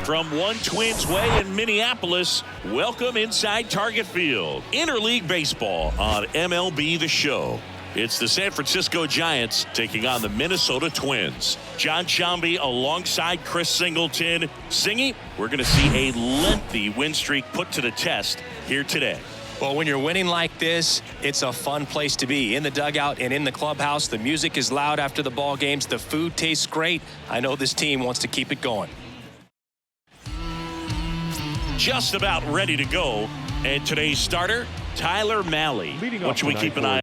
From One Twins Way in Minneapolis, welcome inside Target Field. Interleague Baseball on MLB The Show. It's the San Francisco Giants taking on the Minnesota Twins. John Sciambi alongside Chris Singleton. Singy, we're going to see a lengthy win streak put to the test here today. Well, when you're winning like this, it's a fun place to be. In the dugout and in the clubhouse, the music is loud after the ball games. The food tastes great. I know this team wants to keep it going. Just about ready to go. And today's starter, Tyler Mahle. What should we keep an eye on?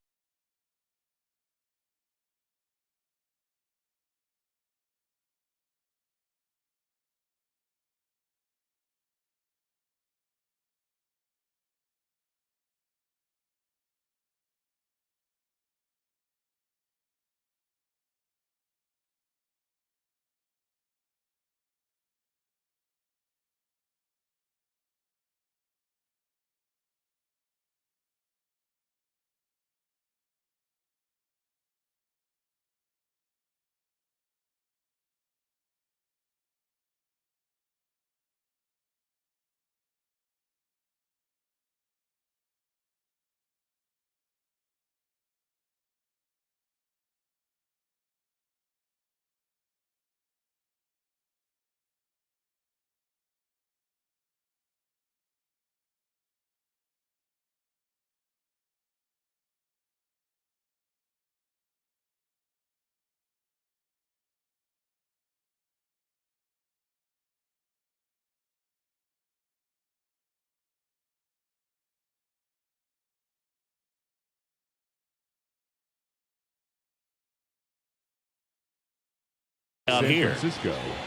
Here.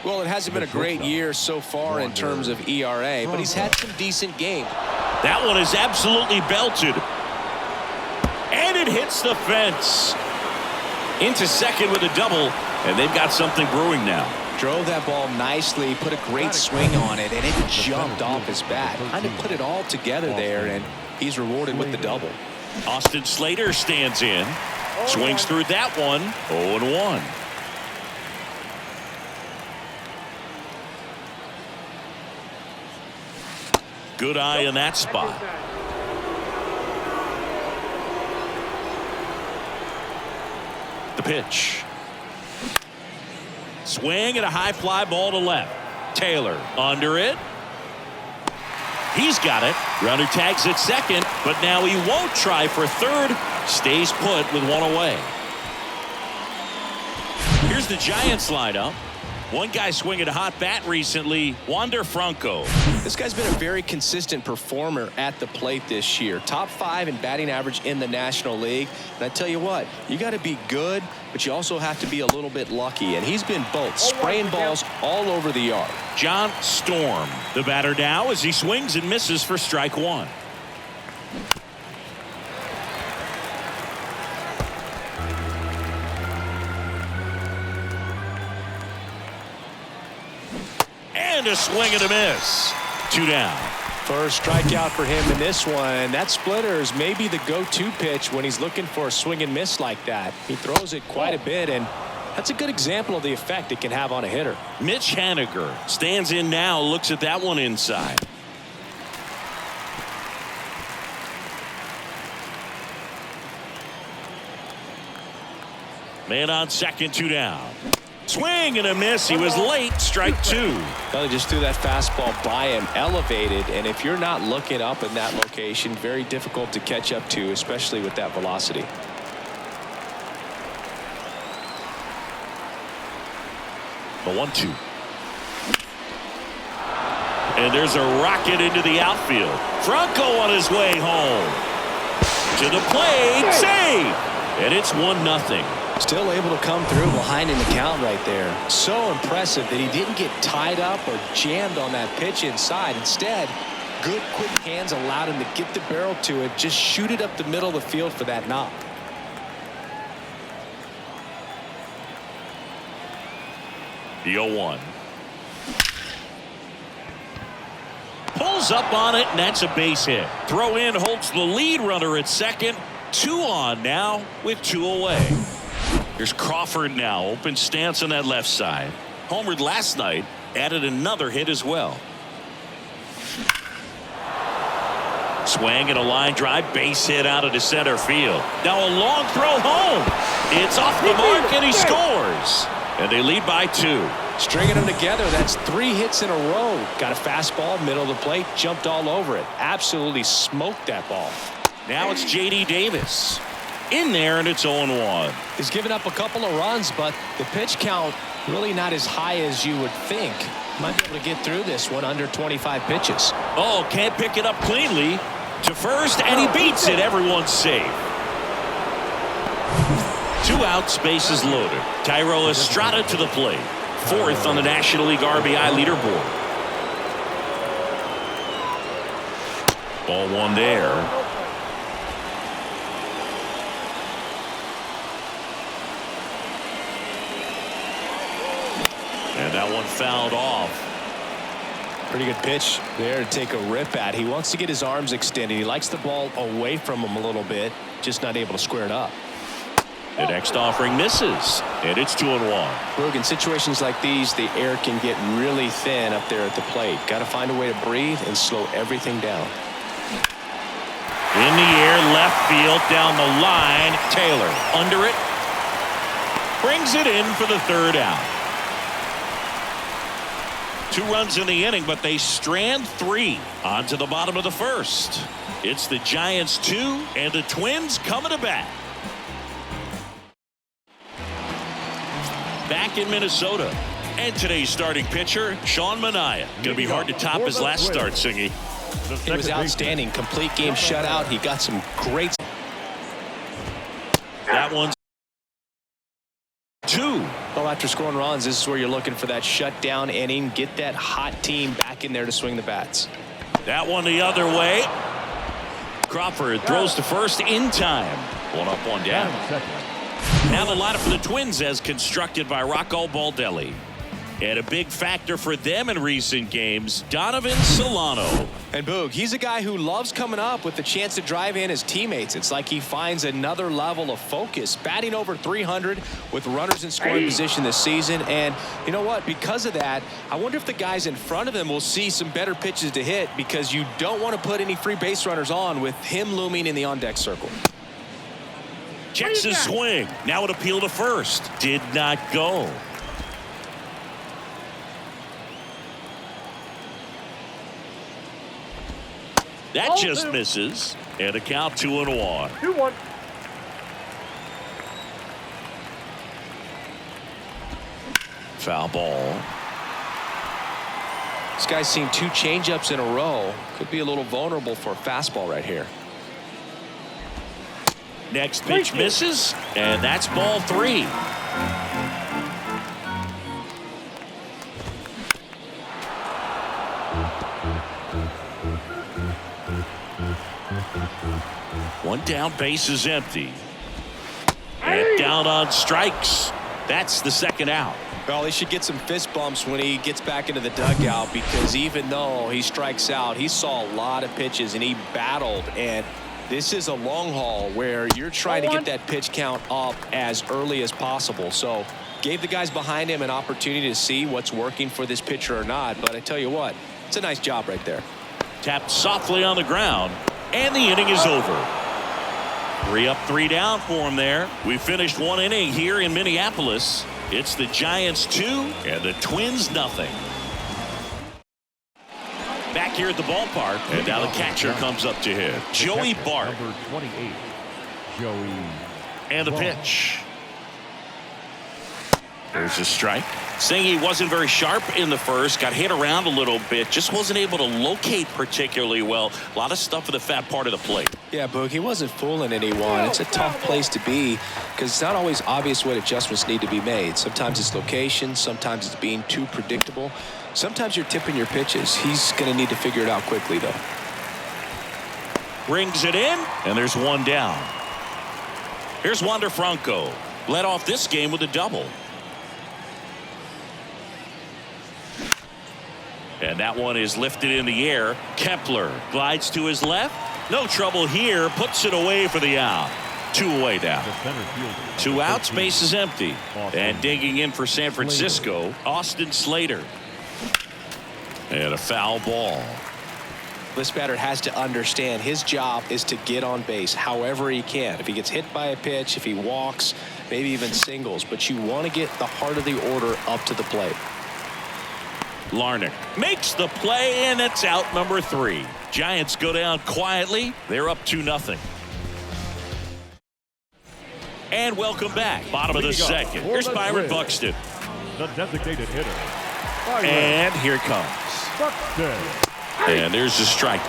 Well, it hasn't been a great year so far in terms of ERA, but he's had some decent games. That one is absolutely belted. And it hits the fence. Into second with a double, and they've got something brewing now. Drove that ball nicely, put a great swing on it, and it jumped off his bat. Kind of put it all together there, and he's rewarded with the double. Austin Slater stands in. Swings through that one. 0-1. Good eye in that spot. The pitch. Swing and a high fly ball to left. Taylor under it. He's got it. Runner tags at second, but now he won't try for third. Stays put with one away. Here's the Giants lineup. One guy swinging a hot bat recently, Wander Franco. This guy's been a very consistent performer at the plate this year. Top 5 in batting average in the National League. And I tell you what, you got to be good, but you also have to be a little bit lucky. And he's been both, spraying balls all over the yard. John Storm, the batter now as he swings and misses for strike one. And a swing and a miss. 2 down. First strikeout for him in this one. That splitter is maybe the go-to pitch when he's looking for a swing and miss like that. He throws it quite a bit, and that's a good example of the effect it can have on a hitter. Mitch Haniger stands in now, looks at that one inside. Man on second, 2 down. Swing and a miss. He was late. Strike 2. Well, they just threw that fastball by him, elevated, and if you're not looking up in that location, very difficult to catch up to, especially with that velocity. The 1-2. And there's a rocket into the outfield. Franco on his way home. To the plate. Save. And it's 1-0. Still able to come through behind in the count right there. So impressive that he didn't get tied up or jammed on that pitch inside. Instead, good quick hands allowed him to get the barrel to it, just shoot it up the middle of the field for that knock. The 0-1. Pulls up on it, and that's a base hit. Throw in holds the lead runner at second. 2 on now with 2 away. Here's Crawford now. Open stance on that left side. Homered last night. Added another hit as well. Swing and a line drive. Base hit out into center field. Now a long throw home. It's off the mark and he scores. And they lead by 2. Stringing them together, that's 3 hits in a row. Got a fastball, middle of the plate, jumped all over it. Absolutely smoked that ball. Now it's J.D. Davis. In there, and it's 0-1. He's given up a couple of runs, but the pitch count really not as high as you would think. Might be able to get through this one under 25 pitches. Oh, can't pick it up cleanly. To first, and he beats it. Everyone's safe. 2 outs, bases loaded. Thairo Estrada to the plate. 4th on the National League RBI leaderboard. Ball 1 there. And that one fouled off. Pretty good pitch there to take a rip at. He wants to get his arms extended. He likes the ball away from him a little bit, just not able to square it up. The next offering misses, and it's 2-1. Boog, in situations like these, the air can get really thin up there at the plate. Got to find a way to breathe and slow everything down. In the air, left field, down the line. Taylor under it. Brings it in for the 3rd out. 2 runs in the inning, but they strand 3 on to the bottom of the 1st. It's the Giants 2 and the Twins coming to bat. Back in Minnesota. And today's starting pitcher, Sean Manaea. Going to be hard to top his last start, Singy. He was outstanding. Complete game shutout. He got some great. That one's 2. Well, after scoring runs, this is where you're looking for that shutdown inning. Get that hot team back in there to swing the bats. That one the other way. Crawford throws to first in time. 1 up, 1 down. Now the lineup for the Twins as constructed by Rocco Baldelli. And a big factor for them in recent games, Donovan Solano. And Boog, he's a guy who loves coming up with the chance to drive in his teammates. It's like he finds another level of focus. Batting over 300 with runners in scoring position this season. And you know what? Because of that, I wonder if the guys in front of him will see some better pitches to hit, because you don't want to put any free base runners on with him looming in the on-deck circle. Checks his swing. Now an appeal to first. Did not go. That just misses. And a count 2-1. 2-1. Foul ball. This guy's seen 2 changeups in a row. Could be a little vulnerable for a fastball right here. Next pitch misses, and that's ball 3. One down, base is empty. And down on strikes. That's the 2nd out. Well, he should get some fist bumps when he gets back into the dugout, because even though he strikes out, he saw a lot of pitches and he battled. And this is a long haul where you're trying to get that pitch count up as early as possible. So gave the guys behind him an opportunity to see what's working for this pitcher or not. But I tell you what, it's a nice job right there. Tapped softly on the ground, and the inning is over. 3 up, 3 down for him there. We finished 1 inning here in Minneapolis. It's the Giants 2 and the Twins nothing. Back here at the ballpark, and now the catcher comes up to hit. Joey Bart. Number 28, Joey. And the pitch. There's a strike. Saying he wasn't very sharp in the first, got hit around a little bit, just wasn't able to locate particularly well. A lot of stuff in the fat part of the plate. Yeah, Boog, he wasn't fooling anyone. It's a tough place to be because it's not always obvious what adjustments need to be made. Sometimes it's location, sometimes it's being too predictable. Sometimes you're tipping your pitches. He's going to need to figure it out quickly, though. Rings it in, and there's one down. Here's Wander Franco. Led off this game with a double. And that one is lifted in the air. Kepler glides to his left. No trouble here. Puts it away for the out. 2 away now. 2 outs. Base is empty. And digging in for San Francisco, Austin Slater. And a foul ball. This batter has to understand his job is to get on base however he can. If he gets hit by a pitch, if he walks, maybe even singles. But you want to get the heart of the order up to the plate. Larnach makes the play, and it's out number 3. Giants go down quietly. They're up 2-0. And welcome back. Bottom of the second. Here's Byron Buxton. The designated hitter. And here it comes. Buxton. And there's the strike.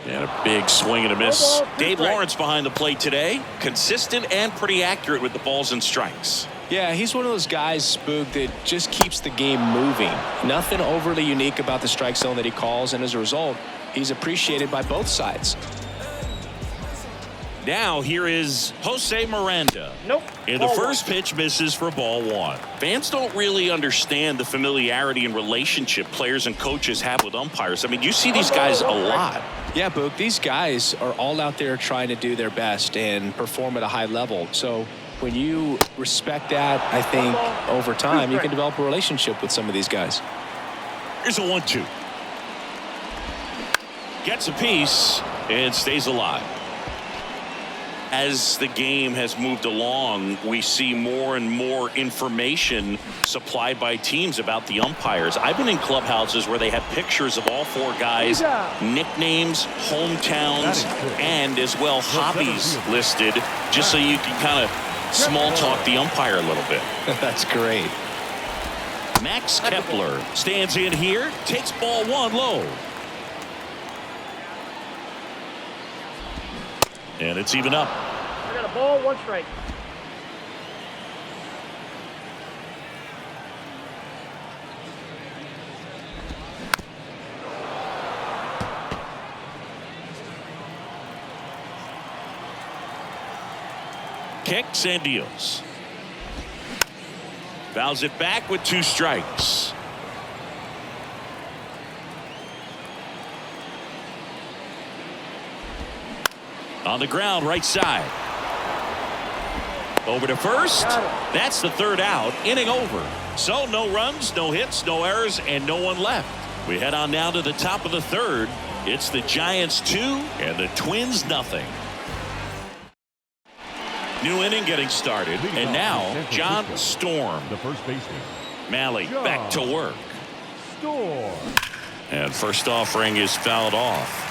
And a big swing and a miss. Dave Lawrence behind the plate today. Consistent and pretty accurate with the balls and strikes. Yeah, he's one of those guys, Boog, that just keeps the game moving. Nothing overly unique about the strike zone that he calls, and as a result, he's appreciated by both sides. Now here is Jose Miranda. Nope. And the first pitch misses for ball 1. Fans don't really understand the familiarity and relationship players and coaches have with umpires. I mean, you see these guys a lot. Yeah, Boog, these guys are all out there trying to do their best and perform at a high level. So when you respect that, I think over time you can develop a relationship with some of these guys. Here's a 1-2. Gets a piece and stays alive. As the game has moved along, we see more and more information supplied by teams about the umpires. I've been in clubhouses where they have pictures of all 4 guys, nicknames, hometowns, and as well hobbies listed, just so you can kind of small talk the umpire a little bit. That's great. Max Kepler stands in here, takes ball 1 low. And it's even up. I got a ball, 1 strike. Kicks and deals. Fouls it back with 2 strikes. On the ground, right side. Over to first. That's the 3rd out. Inning over. So no runs, no hits, no errors, and no one left. We head on now to the top of the 3rd. It's the Giants 2 and the Twins nothing. New inning getting started. And now John Storm. The first baseman. Malley back to work. Storm. And first offering is fouled off.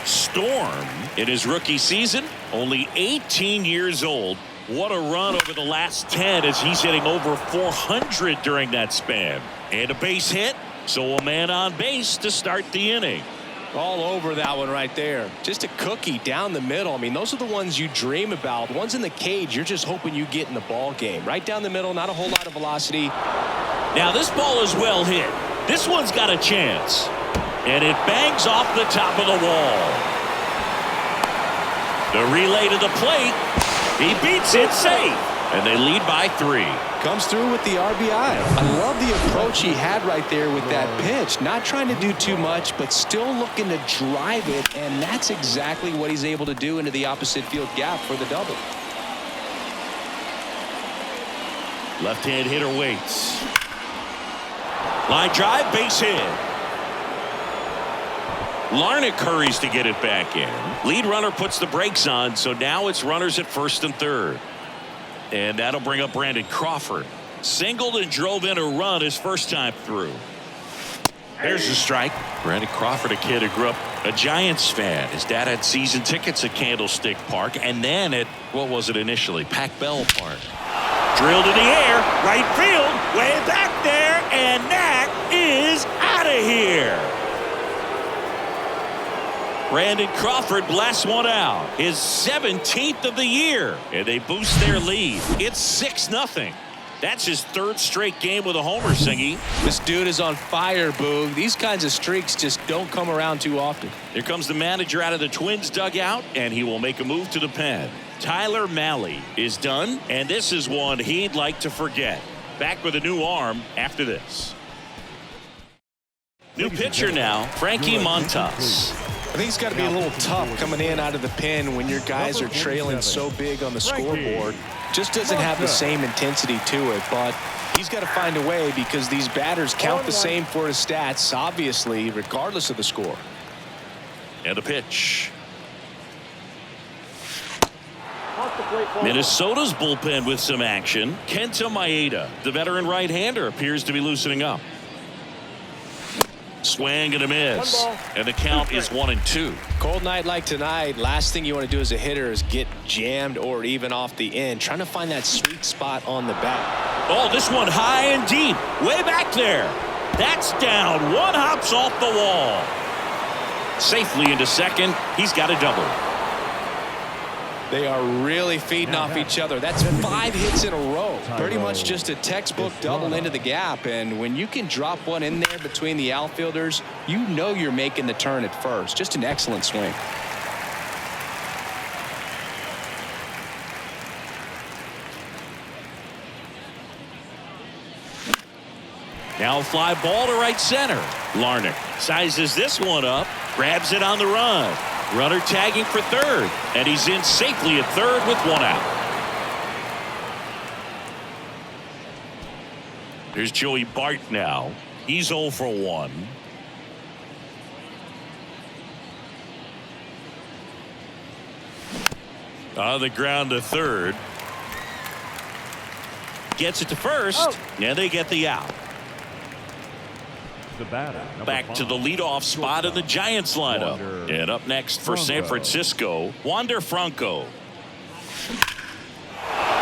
Storm in his rookie season, only 18 years old. What a run over the last 10 as he's hitting over 400 during that span. And a base hit, so a man on base to start the inning. All over that one right there. Just a cookie down the middle. I mean, those are the ones you dream about. The ones in the cage, you're just hoping you get in the ball game. Right down the middle, not a whole lot of velocity. Now this ball is well hit. This one's got a chance. And it bangs off the top of the wall. The relay to the plate. He beats it safe. And they lead by 3. Comes through with the RBI. I love the approach he had right there with that pitch. Not trying to do too much, but still looking to drive it. And that's exactly what he's able to do into the opposite field gap for the double. Left-hand hitter waits. Line drive, base hit. Larnach hurries to get it back in. Lead runner puts the brakes on, so now it's runners at 1st and 3rd. And that'll bring up Brandon Crawford. Singled and drove in a run his first time through. There's the strike. Randy Crawford, a kid who grew up a Giants fan. His dad had season tickets at Candlestick Park and then at, what was it initially, Pac Bell Park. Drilled in the air, right field, way back there, and that is out of here. Brandon Crawford blasts one out, his 17th of the year, and they boost their lead. It's 6-0. That's his third straight game with a homer, Singy. This dude is on fire, Boog. These kinds of streaks just don't come around too often. Here comes the manager out of the Twins dugout, and he will make a move to the pen. Tyler Mahle is done, and this is one he'd like to forget. Back with a new arm after this. New pitcher now, Frankie Montas. I think it's got to be a little tough coming in out of the pen when your guys are trailing so big on the scoreboard. Just doesn't have the same intensity to it, but he's got to find a way because these batters count the same for his stats, obviously, regardless of the score. And a pitch. Off the plate ball. Minnesota's bullpen with some action. Kenta Maeda, the veteran right-hander, appears to be loosening up. Swing and a miss, and the count is 1-2. Cold night like tonight, last thing you want to do as a hitter is get jammed or even off the end, trying to find that sweet spot on the bat. Oh, this one high and deep, way back there. That's down. One hops off the wall. Safely into second. He's got a double. They are really feeding off each other. That's 5 hits in a row. Pretty much just a textbook double into the gap. And when you can drop one in there between the outfielders, you know you're making the turn at first. Just an excellent swing. Now a fly ball to right center. Larnach sizes this one up, grabs it on the run. Runner tagging for third, and he's in safely at third with one out. Here's Joey Bart now. He's 0 for 1. On the ground to third. Gets it to first, and they get the out. The batter, Back to the leadoff spot in the Giants lineup. And up next for San Francisco, Wander Franco.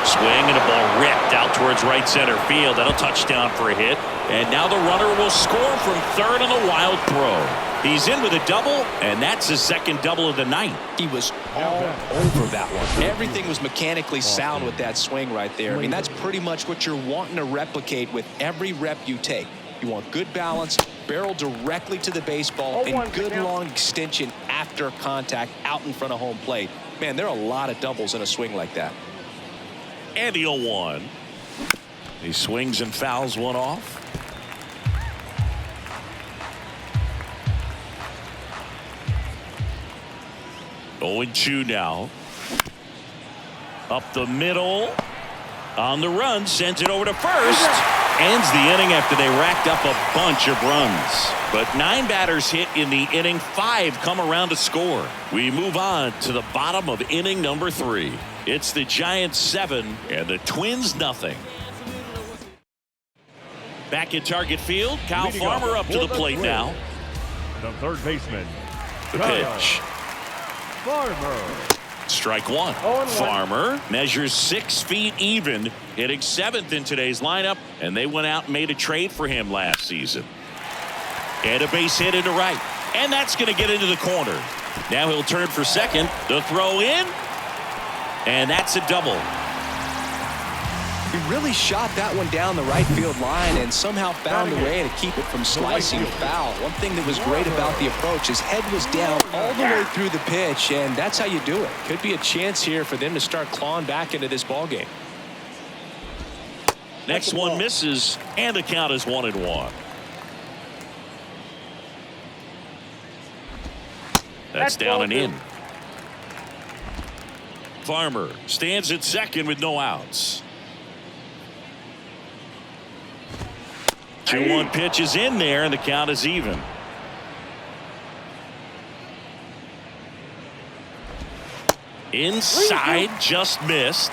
Swing and a ball ripped out towards right center field. That'll touchdown for a hit. And now the runner will score from third on a wild throw. He's in with a double, and that's his second double of the night. He was all over that one. Everything was mechanically sound with that swing right there. I mean, that's pretty much what you're wanting to replicate with every rep you take. You want good balance, barrel directly to the baseball, and good long extension after contact out in front of home plate. Man, there are a lot of doubles in a swing like that. And the 0-1. He swings and fouls one off. Oh, 0-2 now. Up the middle. On the run, sends it over to first. Ends the inning after they racked up a bunch of runs. But 9 batters hit in the inning, 5 come around to score. We move on to the bottom of inning number 3. It's the Giants 7 and the Twins nothing. Back at Target Field, Kyle Farmer up to the plate now. The third baseman. The pitch. Farmer. Strike one. Farmer measures 6 feet even, hitting 7th in today's lineup, and they went out and made a trade for him last season. And a base hit into right, and that's going to get into the corner. Now he'll turn for second. The throw in, and that's a double. He really shot that one down the right field line and somehow found a way to keep it from slicing foul. One thing that was great about the approach, his head was down all the way through the pitch, and that's how you do it. Could be a chance here for them to start clawing back into this ball game. Next one misses, and the count is 1-1. That's down and in. Farmer stands at second with no outs. 2-1 pitch is in there, and the count is even. Inside, just missed.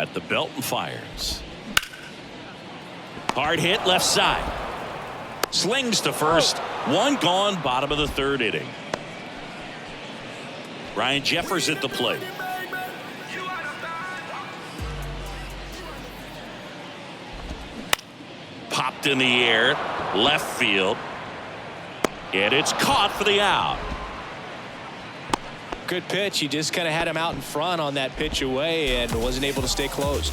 at the belt and fires. Hard hit left side. Slings to first. One gone, bottom of the third inning. Ryan Jeffers at the plate. Popped in the air, left field. And it's caught for the out. Good pitch. He just kind of had him out in front on that pitch away and wasn't able to stay closed.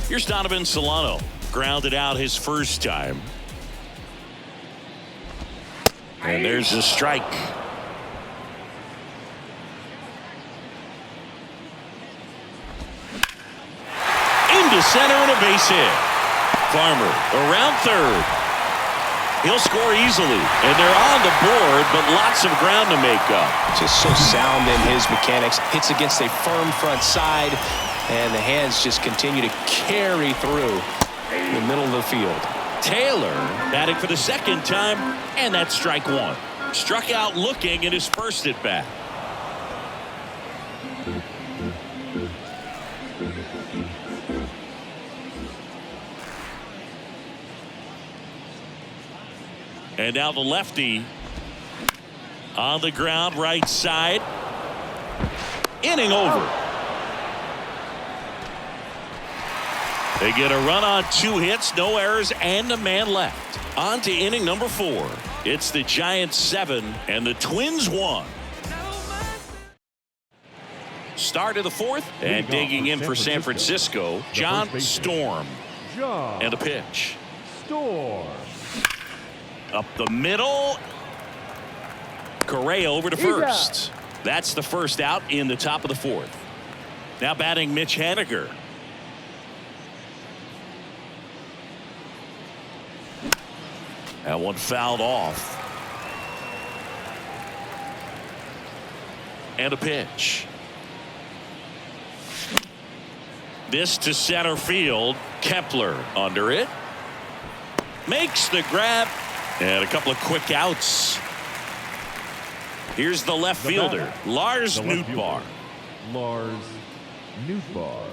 Here's Donovan Solano. Grounded out his first time. And there's a strike. Into center and a base hit. Farmer around third. He'll score easily, and they're on the board, but lots of ground to make up. Just so sound in his mechanics. Hits against a firm front side, and the hands just continue to carry through the middle of the field. Taylor batting for the second time, and that's strike one. Struck out looking at his first at bat. And now the lefty on the ground, right side. Inning over. They get a run on 2 hits, no errors, and a man left. On to inning number 4. It's the Giants 7 and the Twins 1. Start of the 4th, and digging in for San Francisco, John Storm. And a pitch. Storm. Up the middle. Correa over to first. That's the first out in the top of the 4th. Now batting Mitch Haniger. That one fouled off. And a pitch. This to center field. Kepler under it. Makes the grab. And a couple of quick outs. Here's the left fielder, Lars Nootbaar. Lars Nootbaar.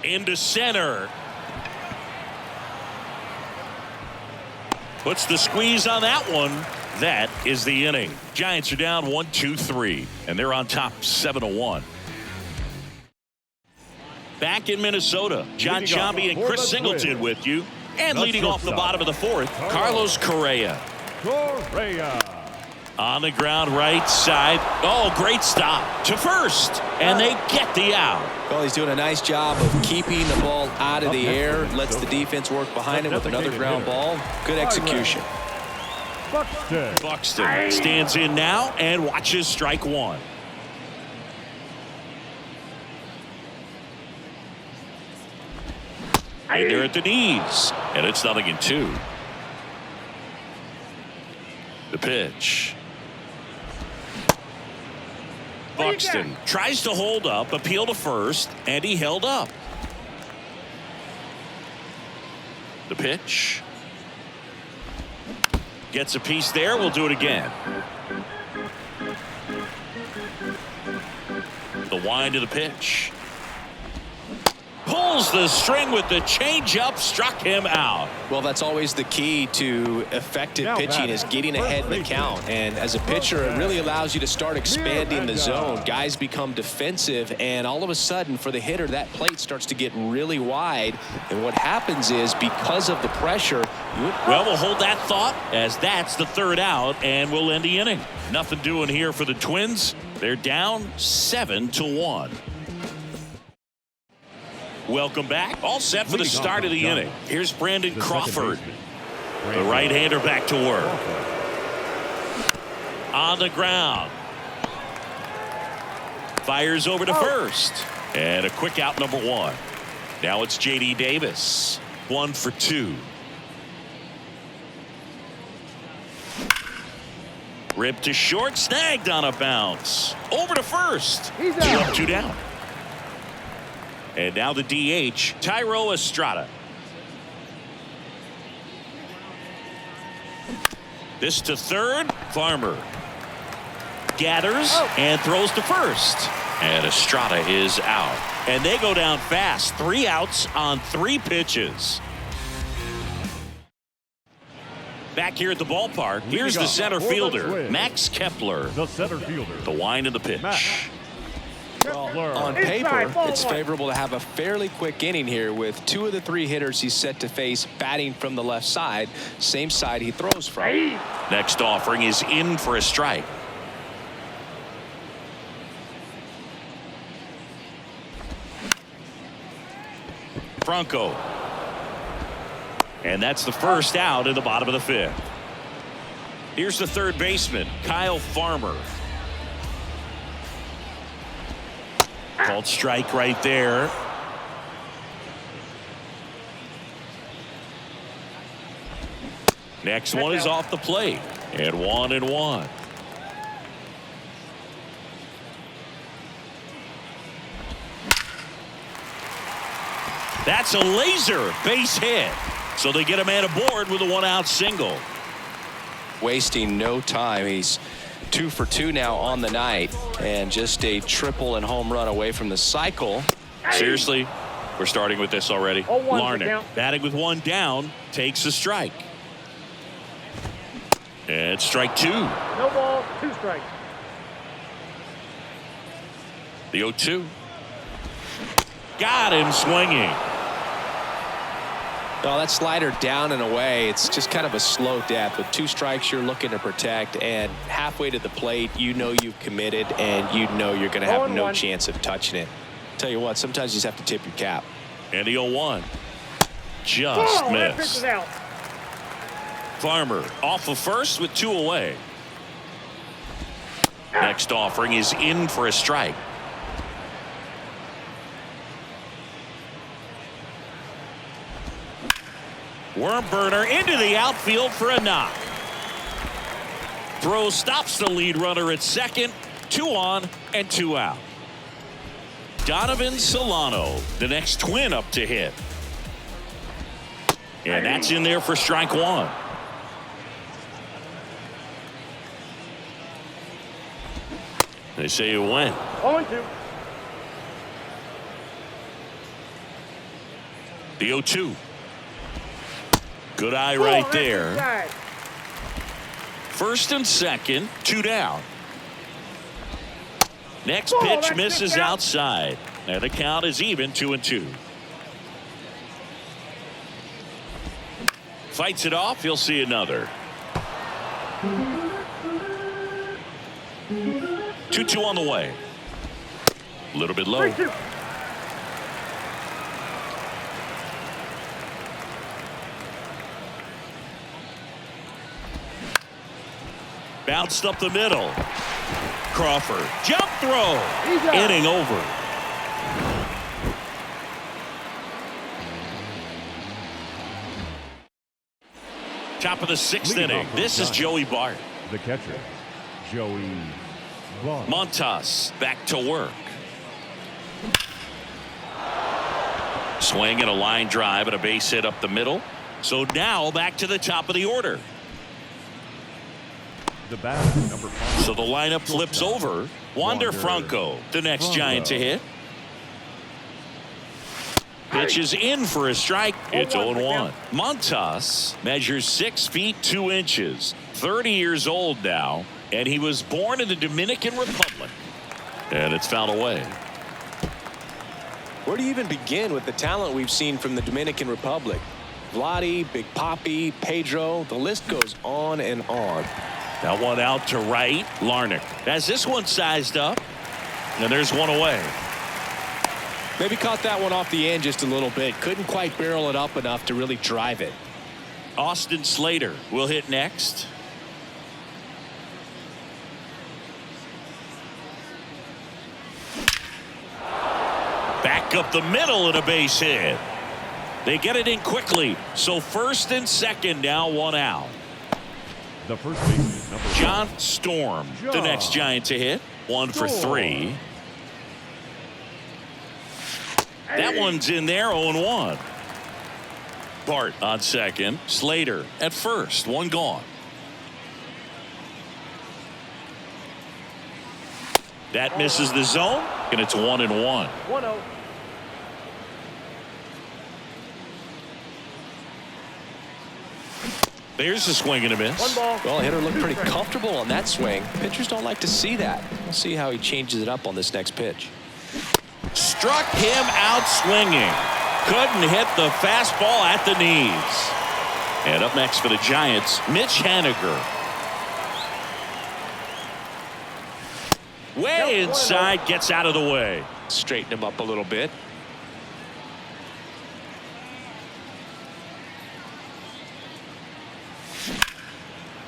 Into center. Puts the squeeze on that one. That is the inning. Giants are down 1-2-3, and they're on top 7-1. Back in Minnesota, John Sciambi and Chris Singleton with you. And leading off the bottom of the 4th, Carlos Correa. On the ground, right side. Oh, great stop to first. And they get the out. Well, he's doing a nice job of keeping the ball out of the air. Lets the defense work behind him with another ground ball. Good execution. Buxton stands in now and watches strike one. And they're at the knees. And it's 0-2. The pitch. Buxton tries to hold up, appeal to first, and he held up. The pitch. Gets a piece there. We'll do it again. The wind of the pitch. Pulls the string with the changeup, struck him out. Well, that's always the key to effective pitching is getting ahead in the count. And as a pitcher, it really allows you to start expanding the zone. Guys become defensive, and all of a sudden, for the hitter, that plate starts to get really wide. And what happens is, because of the pressure... Well, we'll hold that thought as that's the 3rd out, and we'll end the inning. Nothing doing here for the Twins. They're down 7-1. Welcome back. All set for the start of the inning. Here's Brandon Crawford. The right-hander back to work. On the ground. Fires over to first. And a quick out, number 1. Now it's J.D. Davis. 1 for 2. Ripped to short. Snagged on a bounce. Over to first. 2 up, 2 down. And now the DH, Thairo Estrada. This to third. Farmer gathers and throws to first. And Estrada is out. And they go down fast. 3 outs on 3 pitches. Back here at the ballpark, here's the center fielder, Max Kepler. The center fielder. The wind of the pitch. Well, on paper, it's favorable to have a fairly quick inning here with 2 of the 3 hitters he's set to face batting from the left side, same side he throws from. Next offering is in for a strike. Franco. And that's the first out in the bottom of the 5th. Here's the third baseman, Kyle Farmer. Called strike right there. Next one is off the plate. And 1-1. That's a laser base hit. So they get a man aboard with a 1-out single. Wasting no time. He's 2 for 2 now on the night, and just a triple and home run away from the cycle. Seriously, we're starting with this already. 0-1 Larnach, batting with 1 down, takes a strike. And strike 2. No ball, 2 strikes. The 0-2. Got him swinging. No, that slider down and away. It's just kind of a slow death. With 2 strikes, you're looking to protect, and halfway to the plate, you know you've committed, and you know you're going to have no chance of touching it. Tell you what, sometimes you just have to tip your cap. And the 0-1. Just That pitch missed. is out. Farmer off of first with 2 away. Next offering is in for a strike. Worm burner into the outfield for a knock. Throw stops the lead runner at second. 2 on and 2 out. Donovan Solano, the next Twin up to hit. And that's in there for strike 1. They say it went. 0-2. The 0-2. Good eye right there. First and second, 2 down. Next pitch misses outside. And the count is even 2-2. Fights it off. He'll see another. 2-2 on the way. A little bit low. 3-2. Bounced up the middle. Crawford. Jump throw. Inning over. Top of the 6th inning. This is Joey Bart. The catcher, Joey Bart. Montas back to work. Swing and a line drive and a base hit up the middle. So now back to the top of the order. The batter, number 5. So the lineup flips over. Wander Franco, the next Giant to hit. Pitch is in for a strike. It's 0-1. Montas measures 6 feet 2 inches. 30 years old now, and he was born in the Dominican Republic. And it's fouled away. Where do you even begin with the talent we've seen from the Dominican Republic? Vladdy, Big Papi, Pedro, the list goes on and on. That one out to right. Larnach has this one sized up. And there's one away. Maybe caught that one off the end just a little bit. Couldn't quite barrel it up enough to really drive it. Austin Slater will hit next. Back up the middle and a base hit. They get it in quickly. So first and second now, 1 out. The first baseman, number John Storm, the next Giant to hit. 1 for 3. That one's in there, 0-1. Bart on second. Slater at first. 1 gone. That misses the zone, and it's 1-1. 1-0. There's a swing and a miss. One ball. Well, hitter looked pretty comfortable on that swing. Pitchers don't like to see that. We'll see how he changes it up on this next pitch. Struck him out swinging. Couldn't hit the fastball at the knees. And up next for the Giants, Mitch Haniger. Way inside, gets out of the way. Straighten him up a little bit.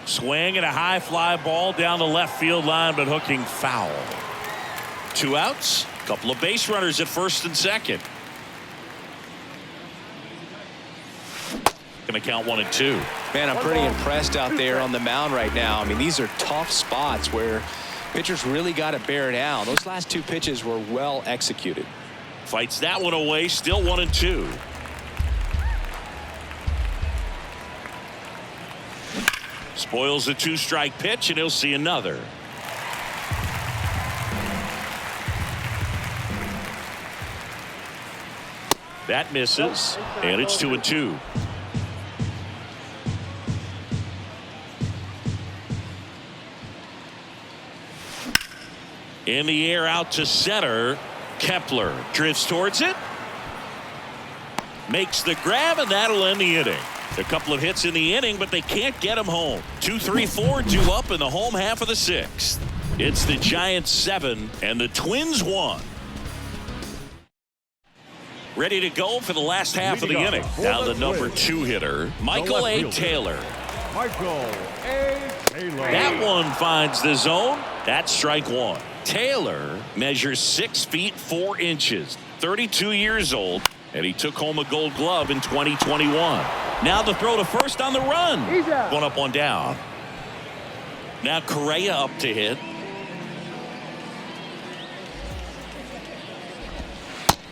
Swing and a high fly ball down the left field line, but hooking foul. 2 outs, a couple of base runners at first and second. Going to count 1 and 2. Man, I'm pretty impressed out there on the mound right now. I mean, these are tough spots where pitchers really got to bear down. Those last 2 pitches were well executed. Fights that one away, still 1 and 2. Spoils a 2-strike pitch, and he'll see another. That misses, and it's 2 and 2. In the air out to center. Kepler drifts towards it. Makes the grab, and that'll end the inning. A couple of hits in the inning, but they can't get him home. 2, 3, 4 due up in the home half of the 6th. It's the Giants 7 and the Twins 1. Ready to go for the last half of the inning. Now the number 2 hitter, Michael A. Taylor. Michael A. Taylor. That one finds the zone. That's strike 1. Taylor measures 6 feet 4 inches, 32 years old, and he took home a Gold Glove in 2021. Now the throw to first on the run. One up, one down. Now Correa up to hit.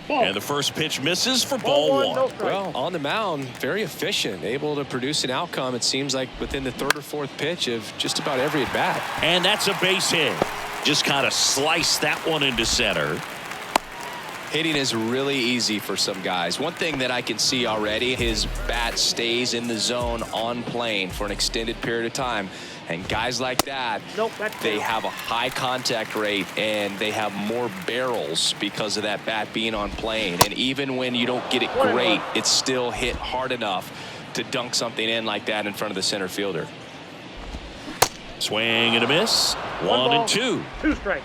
And the first pitch misses for ball 1. No strike. Well, on the mound, very efficient, able to produce an outcome, it seems like, within the 3rd or 4th pitch of just about every at-bat. And that's a base hit. Just kind of sliced that one into center. Hitting is really easy for some guys. One thing that I can see already, his bat stays in the zone on plane for an extended period of time. And guys like that, they have a high contact rate and they have more barrels because of that bat being on plane. And even when you don't get it great, it's still hit hard enough to dunk something in like that in front of the center fielder. Swing and a miss. 1 and 2. 2 strikes.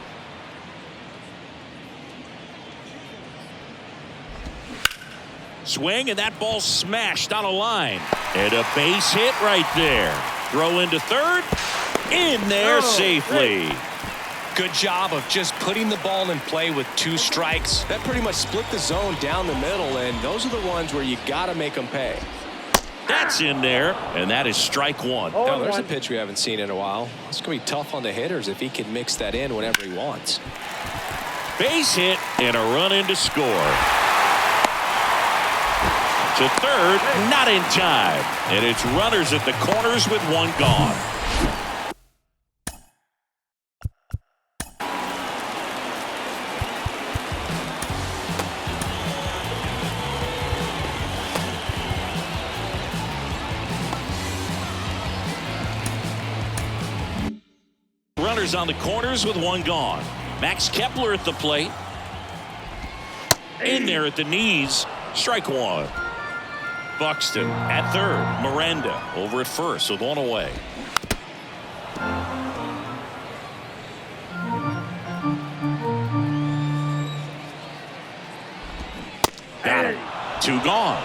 Swing, and that ball smashed on a line. And a base hit right there. Throw into third. In there safely. Good job of just putting the ball in play with 2 strikes. That pretty much split the zone down the middle, and those are the ones where you got to make them pay. That's in there, and that is strike 1. Now, there's a pitch we haven't seen in a while. It's going to be tough on the hitters if he can mix that in whenever he wants. Base hit and a run in to score. To third, not in time. And it's runners at the corners with 1 gone. Runners on the corners with 1 gone. Max Kepler at the plate. In there at the knees. Strike 1. Buxton at third. Miranda over at first with 1 away. Got him. 2 gone.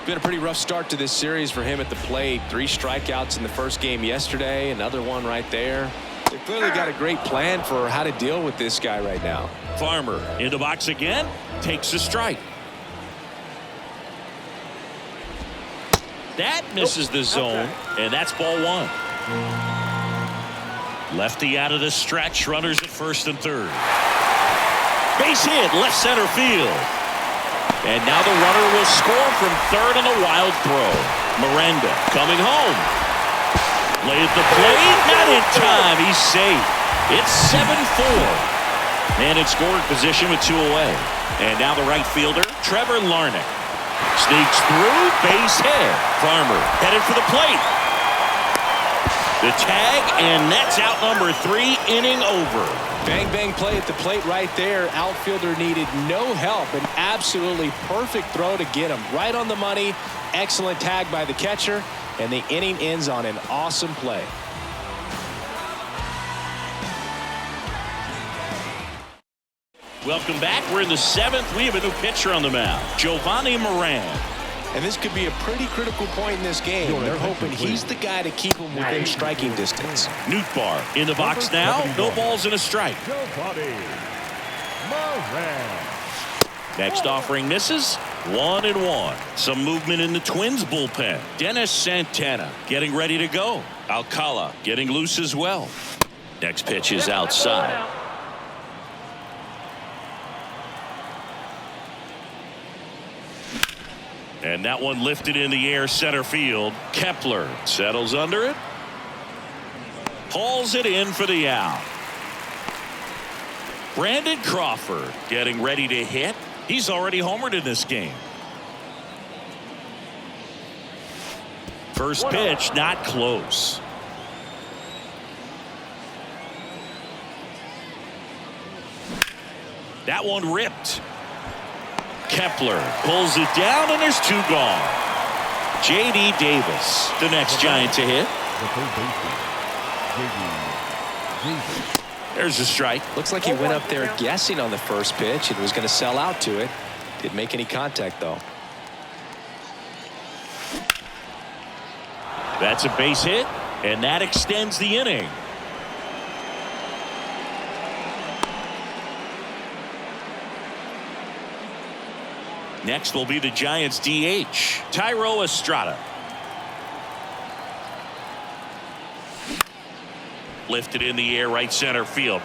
Been a pretty rough start to this series for him at the plate. 3 strikeouts in the first game yesterday. Another one right there. They've clearly got a great plan for how to deal with this guy right now. Farmer in the box again. Takes a strike. That misses the zone, and that's ball 1. Lefty out of the stretch. Runners at first and third. Base hit, left center field. And now the runner will score from third on a wild throw. Miranda coming home. Laid the plate, not in time. He's safe. It's 7-4. And in scoring position with 2 away. And now the right fielder, Trevor Larnach. Sneaks through, base hit. Farmer headed for the plate. The tag, and that's out number 3, inning over. Bang, bang play at the plate right there. Outfielder needed no help. An absolutely perfect throw to get him right on the money. Excellent tag by the catcher, and the inning ends on an awesome play. Welcome back. We're in the 7th. We have a new pitcher on the mound, Giovanni Moran. And this could be a pretty critical point in this game. They're hoping he's the guy to keep them within striking distance. Nootbaar in the box now. No balls and a strike. Giovanni Moran. Next offering misses. 1-1. Some movement in the Twins bullpen. Dennis Santana getting ready to go. Alcala getting loose as well. Next pitch is outside. And that one lifted in the air center field. Kepler settles under it. Hauls it in for the out. Brandon Crawford getting ready to hit. He's already homered in this game. First pitch not close. That one ripped. Kepler pulls it down, and there's 2 gone. J.D. Davis, the next Giant to hit. There's a strike. Looks like he went up there guessing on the first pitch and was going to sell out to it. Didn't make any contact, though. That's a base hit, and that extends the inning. Next will be the Giants DH, Thairo Estrada. Lifted in the air right center field.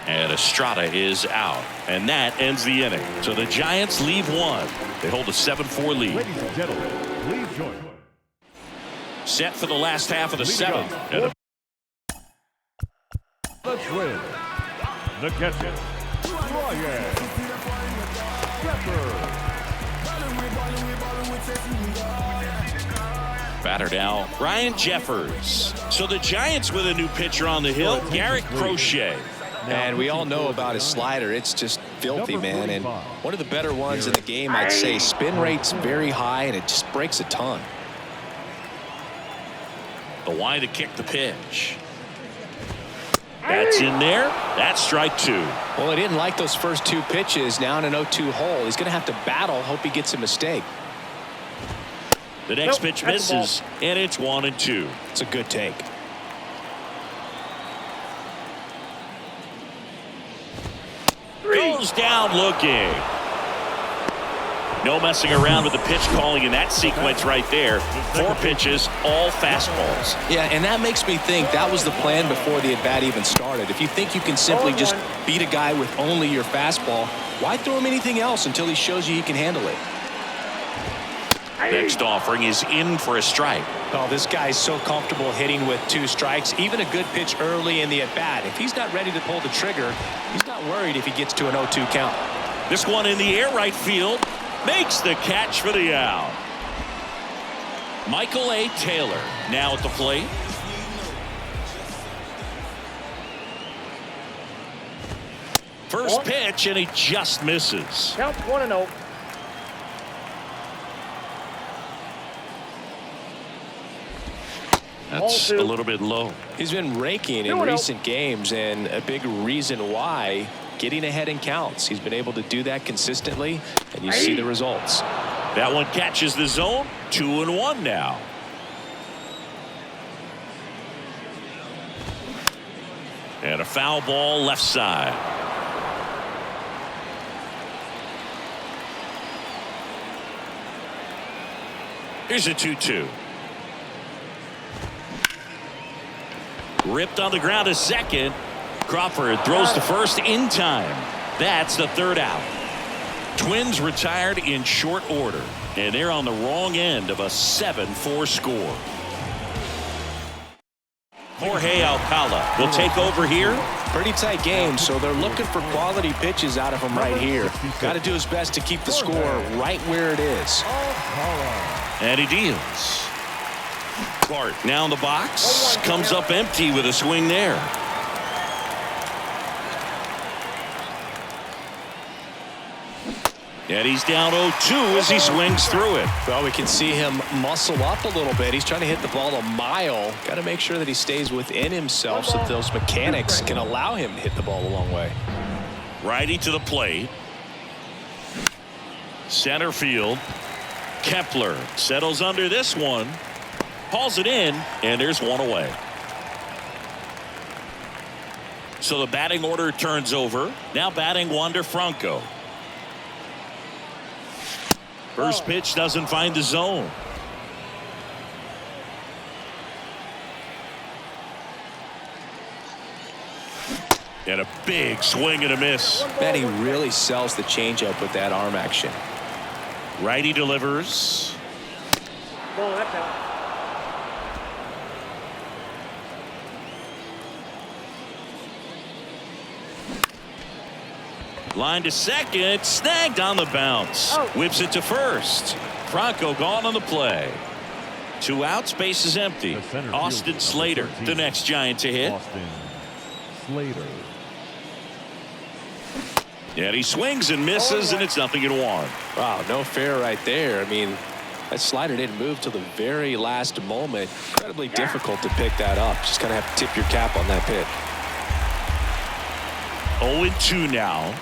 And Estrada is out. And that ends the inning. So the Giants leave 1. They hold a 7-4 lead. Ladies and gentlemen, please join me. Set for the last half of the 7th. The Twins. The catcher, Ryan Shepherd. Batter now, Ryan Jeffers. So the Giants with a new pitcher on the hill, Garrett Crochet. And we all know about his slider. It's just filthy, man. And one of the better ones in the game, I'd say. Spin rate's very high, and it just breaks a ton. The wide to kick the pitch. That's in there. That's strike 2. Well, he didn't like those first 2 pitches. Now in an 0-2 hole. He's going to have to battle. Hope he gets a mistake. The next pitch misses, and it's 1-2. It's a good take. Goes down looking. No messing around with the pitch calling in that sequence right there. 4 pitches, all fastballs. Yeah, and that makes me think that was the plan before the at-bat even started. If you think you can simply just beat a guy with only your fastball, why throw him anything else until he shows you he can handle it? Next offering is in for a strike. Oh, this guy's so comfortable hitting with 2 strikes. Even a good pitch early in the at-bat. If he's not ready to pull the trigger, he's not worried if he gets to an 0-2 count. This one in the air right field. Makes the catch for the out. Michael A. Taylor now at the plate. First pitch, and he just misses. Count 1-0. That's a little bit low. He's been raking in recent games, and a big reason why, getting ahead in counts. He's been able to do that consistently, and you see the results. That one catches the zone. 2-1 now. And a foul ball left side. Here's a 2-2. Ripped on the ground to second. Crawford throws to first in time. That's the 3rd out. Twins retired in short order, and they're on the wrong end of a 7-4 score. Jorge Alcala will take over here. Pretty tight game, so they're looking for quality pitches out of him right here. Got to do his best to keep the score right where it is. And he deals. Clark now in the box. Comes up empty with a swing there. And he's down 0-2 as he swings through it. Well, we can see him muscle up a little bit. He's trying to hit the ball a mile. Got to make sure that he stays within himself so that those mechanics can allow him to hit the ball a long way. Righty to the plate. Center field. Kepler settles under this one. Hauls it in, and there's one away. So the batting order turns over. Now batting Wander Franco. First pitch doesn't find the zone. And a big swing and a miss. Man, he really sells the changeup with that arm action. Righty delivers. Ball, that's out. Line to second, snagged on the bounce. Whips it to first. Franco gone on the play. 2 outs, base is empty. Austin Slater, the next Giant to hit. Austin Slater. And he swings and misses, and it's 0-1. Wow, no fair right there. I mean, that slider didn't move till the very last moment. Incredibly difficult to pick that up. Just kind of have to tip your cap on that pitch. 0-2 now.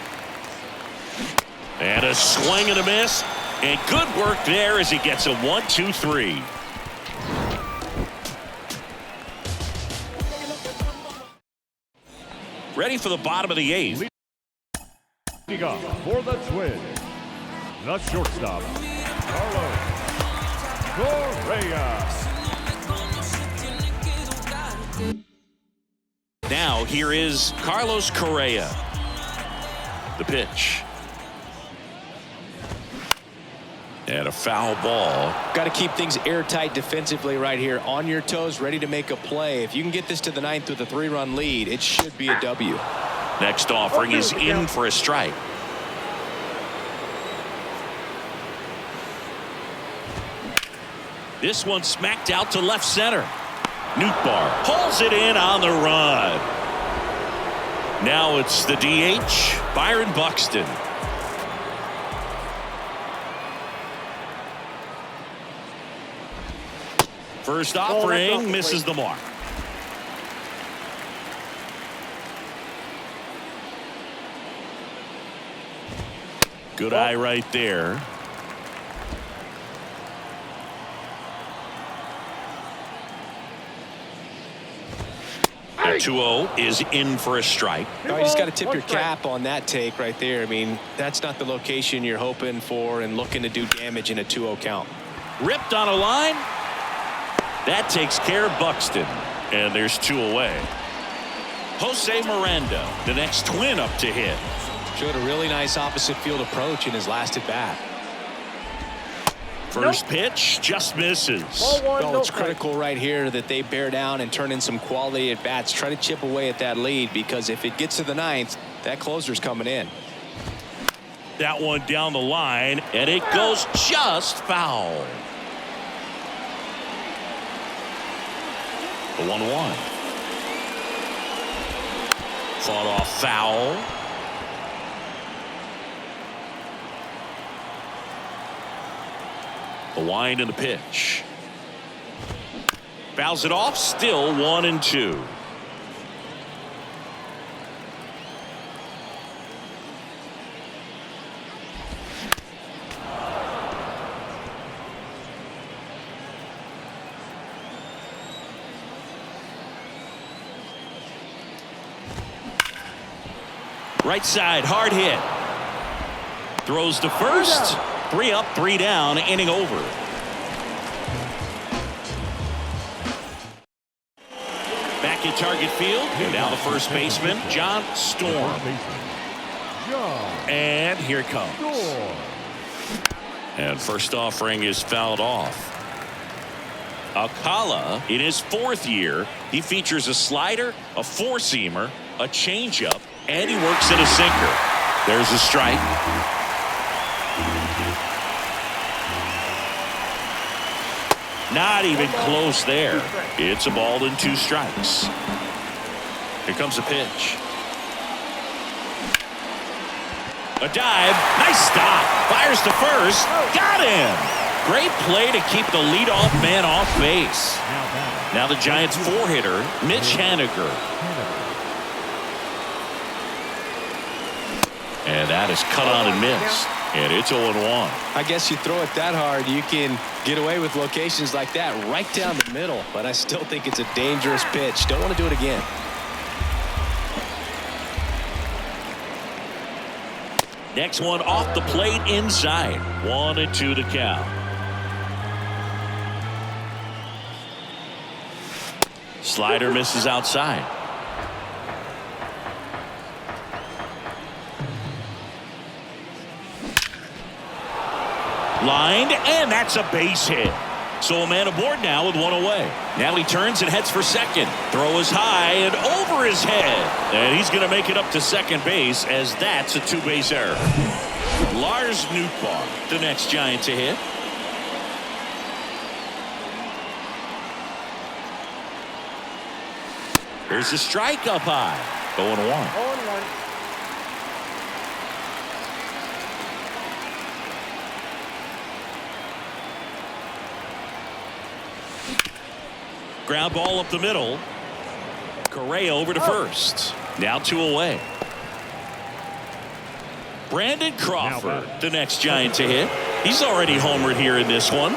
And a swing and a miss. And good work there as he gets a 1-2-3. Ready for the bottom of the 8th. Leading up for the Twins, the shortstop, Carlos Correa. Now here is Carlos Correa. The pitch. And a foul ball. Got to keep things airtight defensively right here. On your toes, ready to make a play. If you can get this to the 9th with a 3-run lead, it should be a W. Next offering is in for a strike. This one smacked out to left center. Nootbaar pulls it in on the run. Now it's the DH, Byron Buxton. First offering misses the mark. Good eye right there. The 2-0 is in for a strike. Oh, you just got to tip your cap on that take right there. I mean, that's not the location you're hoping for and looking to do damage in a 2-0 count. Ripped on a line. That takes care of Buxton. And there's 2 away. Jose Miranda, the next Twin up to hit. Showed a really nice opposite field approach in his last at bat. First pitch just misses. Well, it's critical right here that they bear down and turn in some quality at bats. Try to chip away at that lead, because if it gets to the 9th, that closer's coming in. That one down the line, and it goes just foul. The 1-1. Fought off foul. The wind and the pitch. Fouls it off, still 1-2. Right side, hard hit. Throws to first. 3 up, 3 down, inning over. Back at target field. And now the first baseman, John Storm. And here it comes. And first offering is fouled off. Alcala, in his 4th year, he features a slider, a four-seamer, a changeup, and he works in a sinker. There's a strike. Not even close there. It's a ball and 2 strikes. Here comes a pitch. A dive. Nice stop. Fires to first. Got him. Great play to keep the leadoff man off base. Now the Giants' 4-hitter, Mitch Haniger. And that is cut on and missed. And it's 0-1. I guess you throw it that hard, you can get away with locations like that right down the middle. But I still think it's a dangerous pitch. Don't want to do it again. Next one off the plate inside. 1-2 the count. Slider misses outside. Lined, and that's a base hit. So a man aboard now with 1 away. Now he turns and heads for second. Throw is high and over his head. And he's going to make it up to second base as that's a 2-base error. Lars Nootbaar, the next Giant to hit. There's a strike up high. 0-1. 0-1. Ground ball up the middle. Correa over to first. Now 2 away. Brandon Crawford, the next Giant to hit. He's already homered here in this one.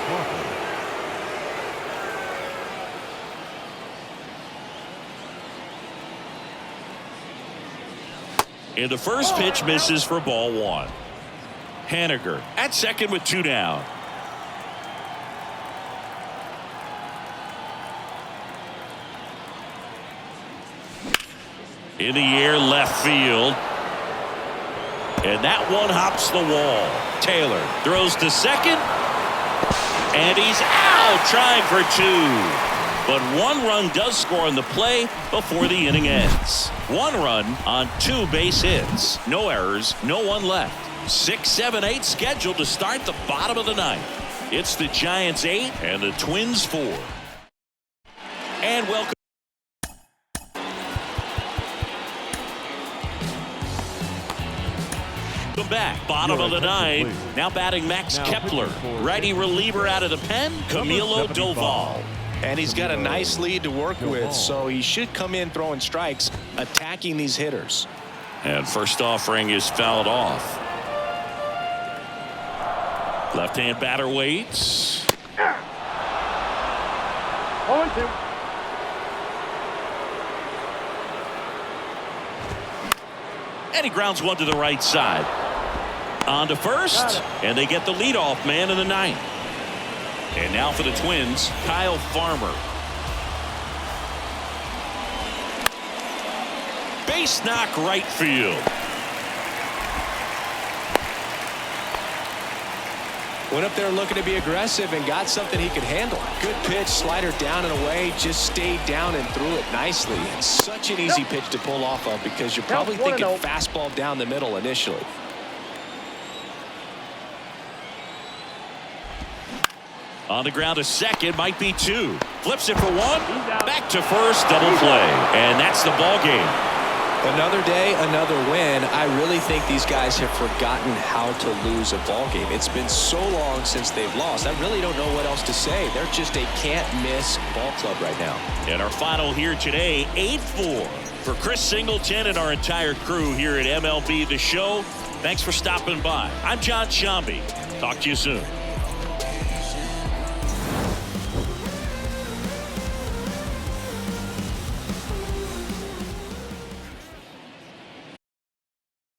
And the first pitch misses for ball 1. Haniger at second with 2 down. In the air, left field. And that one hops the wall. Taylor throws to second. And he's out, trying for 2. But 1 run does score on the play before the inning ends. 1 run on 2 base hits. No errors, no one left. 6, 7, 8 scheduled to start the bottom of the 9th. It's the Giants 8 and the Twins 4. And welcome. Back, bottom of the 9th. Now batting Max Kepler. Righty reliever out of the pen, Camilo Doval. And he's got a nice lead to work with, so he should come in throwing strikes, attacking these hitters. And first offering is fouled off. Left-hand batter waits. 0-2. And he grounds one to the right side. On to first, and they get the leadoff man in the 9th. And now for the Twins, Kyle Farmer. Base knock right field. Went up there looking to be aggressive and got something he could handle. Good pitch, slider down and away, just stayed down and threw it nicely. It's such an easy pitch to pull off of because you're probably thinking fastball down the middle initially. On the ground to second, might be 2. Flips it for 1. Back to first, double play. And that's the ball game. Another day, another win. I really think these guys have forgotten how to lose a ball game. It's been so long since they've lost. I really don't know what else to say. They're just a can't-miss ball club right now. And our final here today, 8-4. For Chris Singleton and our entire crew here at MLB The Show, thanks for stopping by. I'm John Shambi. Talk to you soon.